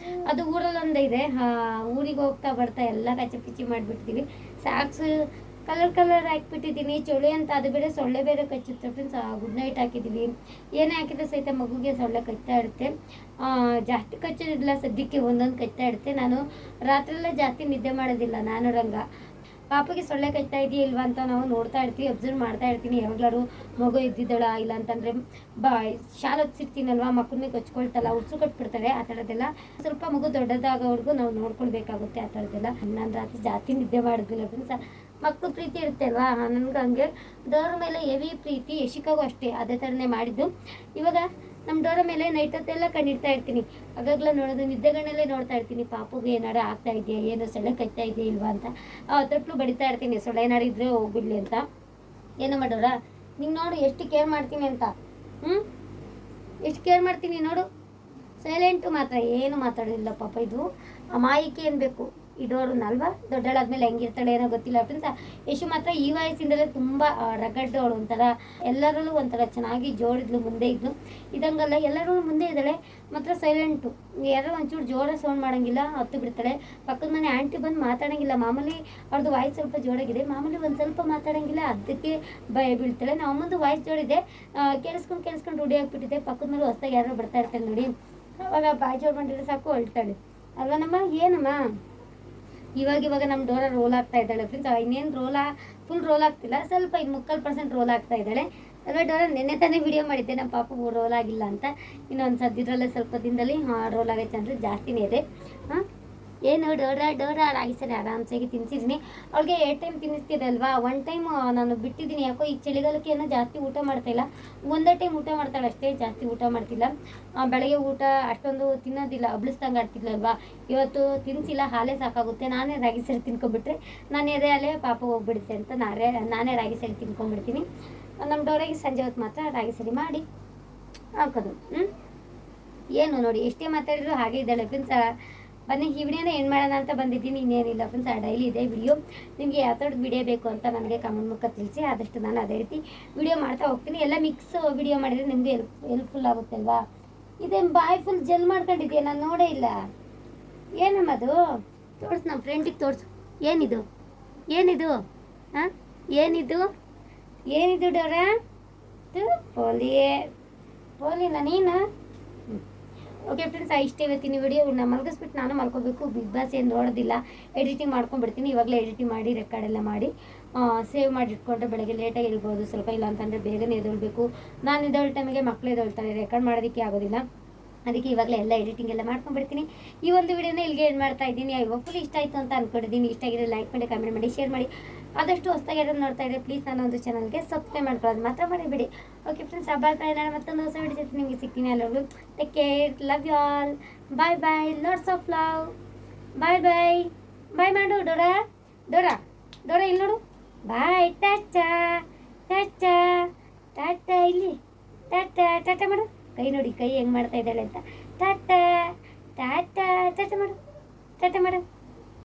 ಅದು ಊರಲ್ಲೊಂದು ಇದೆ. ಊರಿಗೆ ಹೋಗ್ತಾ ಬರ್ತಾ ಎಲ್ಲ ಕಚ್ಚಿ ಪಿಚ್ಚಿ ಮಾಡಿಬಿಡ್ತೀವಿ. Socks colour ಹಾಕ್ಬಿಟ್ಟಿದ್ದೀನಿ. ಚೊಳೆ ಅಂತ ಅದು ಬೇರೆ, ಸೊಳ್ಳೆ ಬೇರೆ ಕಚ್ಚುತ್ತೆ ಫ್ರೆಂಡ್ಸ್. ಗುಡ್ ನೈಟ್ ಹಾಕಿದ್ದೀವಿ. ಏನೇ ಹಾಕಿದ್ರೆ ಸಹಿತ ಮಗುಗೆ ಸೊಳ್ಳೆ ಕಚ್ತಾ ಇರುತ್ತೆ. ಜಾಸ್ತಿ ಕಚ್ಚೋದಿಲ್ಲ ಸದ್ಯಕ್ಕೆ, ಒಂದೊಂದು ಕಚ್ತಾ ಇರುತ್ತೆ. ನಾನು ರಾತ್ರಿಯೆಲ್ಲ ಜಾಸ್ತಿ ನಿದ್ದೆ ಮಾಡೋದಿಲ್ಲ. ನಾನು ರಂಗ ಪಾಪಗೆ ಸೊಳ್ಳೆ ಕಚ್ತಾ ಇದೆಯಾ ಇಲ್ವಾ ಅಂತ ನಾವು ನೋಡ್ತಾ ಇರ್ತೀವಿ, ಅಬ್ಸರ್ವ್ ಮಾಡ್ತಾ ಇರ್ತೀನಿ. ಯಾವಾಗಲಾರು ಮಗು ಇದ್ದಿದ್ದಳ ಇಲ್ಲ ಅಂತಂದರೆ ಶಾಲೆ ಹೊತ್ಸಿರ್ತೀನಲ್ವ, ಮಕ್ಕಳನ್ನೇ ಕಚ್ಕೊಳ್ತಲ್ಲ, ಉಸಿರು ಕಟ್ಬಿಡ್ತಾಳೆ. ಆ ಥರದ್ದೆಲ್ಲ ಸ್ವಲ್ಪ ಮಗು ದೊಡ್ಡದಾಗೋವರೆಗೂ ನಾವು ನೋಡ್ಕೊಳ್ಬೇಕಾಗುತ್ತೆ. ಆ ಥರದ್ದೆಲ್ಲ ನಾನು ರಾತ್ರಿ ಜಾಸ್ತಿ ನಿದ್ದೆ ಮಾಡೋದಿಲ್ಲ ಫ್ರೆಂಡ್ಸ್. ಮಕ್ಕಳು ಪ್ರೀತಿ ಇರುತ್ತೆ ಅಲ್ವಾ, ನನಗೆ ಹಂಗೆ ಡೋರ್ ಮೇಲೆ ಹೆವಿ ಪ್ರೀತಿ. ಯಶಿಕಾಗೂ ಅಷ್ಟೇ ಅದೇ ಥರನೇ ಮಾಡಿದ್ದು. ಇವಾಗ ನಮ್ಮ ಡೋರ ಮೇಲೆ ನೈಟ್ ಹೊತ್ತೆಲ್ಲ ಕಣ್ಣಿಡ್ತಾ ಇರ್ತೀನಿ. ಆಗಾಗಲೇ ನೋಡೋದು, ನಿದ್ದೆಗಣ್ಣಲ್ಲೇ ನೋಡ್ತಾ ಇರ್ತೀನಿ. ಪಾಪುಗೆ ಏನಾರು ಆಗ್ತಾ ಇದೆಯಾ, ಏನು ಸೊಳ್ಳೆ ಕಚ್ತಾ ಇದೆಯಾ ಇಲ್ವಾ ಅಂತ ತೊಟ್ಲು ಬಡಿತಾ ಇರ್ತೀನಿ. ಸೊಳ್ಳೆ ಏನಾರು ಇದ್ದರೆ ಹೋಗ್ಬಿಡ್ಲಿ ಅಂತ. ಏನು ಮಾಡೋರ, ನಿಂಗೆ ನೋಡು ಎಷ್ಟು ಕೇರ್ ಮಾಡ್ತೀನಿ ಅಂತ. ಎಷ್ಟು ಕೇರ್ ಮಾಡ್ತೀನಿ ನೋಡು. ಸೈಲೆಂಟು ಮಾತ್ರ, ಏನು ಮಾತಾಡೋದಿಲ್ಲ ಪಾಪ. ಇದು ಅಮಾಯಿಕೆ ಅನ್ಬೇಕು ಈ ಡೋರನ್ನ ಅಲ್ವಾ. ದೊಡ್ಡಳಾದ್ಮೇಲೆ ಹೆಂಗಿರ್ತಾಳೆ ಏನೋ ಗೊತ್ತಿಲ್ಲ ಫ್ರೆಂಡ್ಸ್. ಯಶು ಮಾತ್ರ ಈ ವಯಸ್ಸಿಂದಲೇ ತುಂಬ ರಗಡ್ ಅವಳು. ಒಂಥರ ಎಲ್ಲರಲ್ಲೂ ಒಂಥರ ಚೆನ್ನಾಗಿ ಜೋಡಿದ್ಲು, ಮುಂದೆ ಇದ್ಲು. ಇದಂಗಲ್ಲ, ಎಲ್ಲರೂ ಮುಂದೆ ಇದ್ದಾಳೆ, ಮಾತ್ರ ಸೈಲೆಂಟು. ಯಾರೋ ಒಂಚೂರು ಜೋರ ಸೌಂಡ್ ಮಾಡೋಂಗಿಲ್ಲ, ಹತ್ತು ಬಿಡ್ತಾಳೆ. ಪಕ್ಕದ ಮನೆ ಆಂಟಿ ಬಂದು ಮಾತಾಡೋಂಗಿಲ್ಲ. ಮಾಮೂಲಿ ಅವ್ರದ್ದು ವಾಯ್ಸ್ ಸ್ವಲ್ಪ ಜೋಡಾಗಿದೆ, ಮಾಮೂಲಿ ಒಂದು ಸ್ವಲ್ಪ ಮಾತಾಡೋಂಗಿಲ್ಲ, ಅದಕ್ಕೆ ಭಯ ಬೀಳ್ತಾಳೆ. ನಾವು ಅಮ್ಮಂದು ವಾಯ್ಸ್ ಜೋಡಿದೆ, ಕೇಳಿಸ್ಕೊಂಡು ರೂಢಿ ಆಗಿಬಿಟ್ಟಿದೆ. ಪಕ್ಕದ ಮೇಲೆ ಹೊಸ್ದಾಗಿ ಯಾರೋ ಬರ್ತಾ ಇರ್ತಾಳೆ ನೋಡಿ, ಅವಾಗ ಬಾಯಿ ಜೋರು ಮಾಡಿದ್ರೆ ಸಾಕು ಅಳ್ತಾಳೆ ಅಲ್ವಾ ನಮ್ಮ. ಏನಮ್ಮ ಇವಾಗ ನಮ್ಮ ಡೋರ ರೋಲ್ ಆಗ್ತಾ ಇದ್ದಾಳೆ ಫ್ರೆಂಡ್ಸ್. ಇನ್ನೇನು ಫುಲ್ ರೋಲ್ ಆಗ್ತಿಲ್ಲ, ಸ್ವಲ್ಪ 3% ರೋಲ್ ಆಗ್ತಾ ಇದ್ದಾಳೆ ಅಲ್ವಾ. ಡೋರ ನೆನ್ನೆ ತಾನೇ ವಿಡಿಯೋ ಮಾಡಿದ್ದೆ ನಮ್ಮ ಪಾಪು ರೋಲ್ ಆಗಿಲ್ಲ ಅಂತ. ಇನ್ನೊಂದು ಸದ್ಯದಲ್ಲೇ ಸ್ವಲ್ಪ ದಿನದಲ್ಲಿ ರೋಲ್ ಆಗೋ ಚಾನ್ಸಸ್ ಜಾಸ್ತಿನೇ ಇದೆ. ಏನು ಡೋರ ರಾಗಿ ಸರಿ ಆರಾಮ್ಸಾಗಿ ತಿನ್ಸಿದ್ದೀನಿ. ಅವಳಿಗೆ 2 ಟೈಮ್ ತಿನ್ನಿಸ್ತಿದೆ ಅಲ್ವಾ. 1 ಟೈಮ್ ನಾನು ಬಿಟ್ಟಿದ್ದೀನಿ. ಯಾಕೋ ಈ ಚಳಿಗಾಲಕ್ಕೆ ಏನೋ ಜಾಸ್ತಿ ಊಟ ಮಾಡ್ತಾಯಿಲ್ಲ. ಒಂದೇ ಟೈಮ್ ಊಟ ಮಾಡ್ತಾಳೆ ಅಷ್ಟೇ, ಜಾಸ್ತಿ ಊಟ ಮಾಡ್ತಿಲ್ಲ. ಬೆಳಗ್ಗೆ ಊಟ ಅಷ್ಟೊಂದು ತಿನ್ನೋದಿಲ್ಲ, ಹಬ್ಳಿಸ್ದಂಗೆ ಆಡ್ತಿದ್ಲಲ್ವಾ. ಇವತ್ತು ತಿನ್ನಿಸಿಲ್ಲ, ಹಾಲೇ ಸಾಕಾಗುತ್ತೆ. ನಾನೇ ರಾಗಿ ಸರಿ ತಿನ್ಕೊಂಡ್ಬಿಟ್ರೆ ನಾನು ಎದೆ ಹಾಲೇ ಪಾಪ ಹೋಗ್ಬಿಡುತ್ತೆ ಅಂತ ನಾನೇ ರಾಗಿ ಸರಿ ತಿನ್ಕೊಂಡ್ಬಿಡ್ತೀನಿ. ನಮ್ಮ ಡೋರಿಗೆ ಸಂಜೆ ಹೊತ್ತು ಮಾತ್ರ ರಾಗಿ ಸರಿ ಮಾಡಿ ಹಾಕೋದು. ಏನು ನೋಡಿ, ಎಷ್ಟೇ ಮಾತಾಡಿದ್ರು ಹಾಗೆ ಇದ್ದಾಳೆ ಫ್ರೆಂಡ್ಸ್. ಬನ್ನಿ ಈ ವಿಡಿಯೋನ ಏನು ಮಾಡೋಣ ಅಂತ ಬಂದಿದ್ದೀನಿ. ಇನ್ನೇನಿಲ್ಲ ಫ್ರೆಂಡ್ಸ್, ಡೈಲಿ ಇದೆ ವಿಡಿಯೋ. ನಿಮಗೆ ಯಾವ ಥರದ್ದು ವಿಡಿಯೋ ಬೇಕು ಅಂತ ನನಗೆ ಕಮೆಂಟ್ ಮುಖ ತಿಳಿಸಿ. ಆದಷ್ಟು ನಾನು ಅದೇ ರೀತಿ ವಿಡಿಯೋ ಮಾಡ್ತಾ ಹೋಗ್ತೀನಿ. ಎಲ್ಲ ಮಿಕ್ಸ್ ವಿಡಿಯೋ ಮಾಡಿದರೆ ನಿಮಗೆ ಹೆಲ್ಪ್ಫುಲ್ ಆಗುತ್ತೆ ಅಲ್ವಾ. ಇದೇ ಬಾಯ್ ಫುಲ್ ಜೆಲ್ ಮಾಡ್ಕೊಂಡಿದ್ಯಾ, ನಾನು ನೋಡೇ ಇಲ್ಲ. ಏನಮ್ಮದು ತೋರಿಸು, ನಮ್ಮ ಫ್ರೆಂಡಿಗೆ ತೋರಿಸು. ಏನಿದು ಹಾಂ, ಏನಿದು ಡೋರ? ಪೋಲಿನ ನೀನು. ಓಕೆ ಫ್ರೆಂಡ್ಸ್, ಇಷ್ಟೇ ಇವತ್ತಿನ ವಿಡಿಯೋ. ಮಲಗಿಸ್ಬಿಟ್ಟು ನಾನು ಮಲ್ಕೋಬೇಕು. ಬಿಗ್ ಬಾಸ್ ಏನು ನೋಡೋದಿಲ್ಲ, ಎಡಿಟಿಂಗ್ ಮಾಡ್ಕೊಂಡ್ಬಿಡ್ತೀನಿ. ಇವಾಗಲೇ ಎಡಿಟಿಂಗ್ ಮಾಡಿ ರೆಕಾರ್ಡ್ ಎಲ್ಲ ಮಾಡಿ ಸೇವ್ ಮಾಡಿ ಇಟ್ಕೊಂಡ್ರೆ ಬೆಳಗ್ಗೆ ಲೇಟಾಗಿ ಇರ್ಬೋದು ಸ್ವಲ್ಪ. ಇಲ್ಲ ಅಂತಂದರೆ ಬೇಗನೆ ಎದ್ದೇಳಬೇಕು. ನಾನು ಎದ್ದೇಳೋ ಟೈಮಿಗೆ ಮಕ್ಕಳು ಎದ್ದೇಳ್ತಾರೆ, ರೆಕಾರ್ಡ್ ಮಾಡೋದಕ್ಕೆ ಆಗೋದಿಲ್ಲ. ಅದಕ್ಕೆ ಇವಾಗಲೇ ಎಲ್ಲ ಎಡಿಟಿಂಗ್ ಎಲ್ಲ ಮಾಡ್ಕೊಂಡ್ಬಿಡ್ತೀನಿ. ಈ ಒಂದು ವಿಡಿಯೋನ ಇಲ್ಲಿಗೆ ಏನು ಮಾಡ್ತಾ ಇದ್ದೀನಿ. ಫುಲ್ ಇಷ್ಟ ಆಯಿತು ಅಂತ ಅಂದ್ಕೊಂಡಿದ್ದೀನಿ. ಇಷ್ಟ ಆಗಿದ್ರೆ ಲೈಕ್ ಮಾಡಿ, ಕಮೆಂಟ್ ಮಾಡಿ, ಶೇರ್ ಮಾಡಿ. ಆದಷ್ಟು ಹೊಸದಾಗಿ ಯಾರು ನೋಡ್ತಾ ಇದ್ದರೆ ಪ್ಲೀಸ್ ನನ್ನ ಒಂದು ಚಾನಲ್ಗೆ ಸಬ್ಸ್ಕ್ರೈಬ್ ಮಾಡ್ಕೊಳ್ಳೋದು ಮಾತ್ರ ಮಾಡಿಬಿಡಿ. ಓಕೆ ಫ್ರೆಂಡ್ಸ್, ನಾನು ಮತ್ತೊಂದು ಹೊಸ ವಿಡಿಯೋ ಜೊತೆ ನಿಮಗೆ ಸಿಗ್ತೀನಿ. ಎಲ್ಲರಿಗೂ take care, love you all, bye, lots of love, bye ಮಾಡು. ಡೋರಾ ಇಲ್ಲಿ ನೋಡು, ಬಾಯ್, ಟಾಚಾ. ಟಾಟಾ ಇಲ್ಲಿ ಟಾಟಾ ಟಾಟಾ ಮಾಡು. ಕೈ ನೋಡಿ ಕೈ ಹೆಂಗೆ ಮಾಡ್ತಾ ಇದ್ದಾಳೆ ಅಂತ. ಟಾಟಾ ಟಾಟಾ ಟಾಟಾ ಮಾಡು ಟಾಟಾ ಮಾಡು.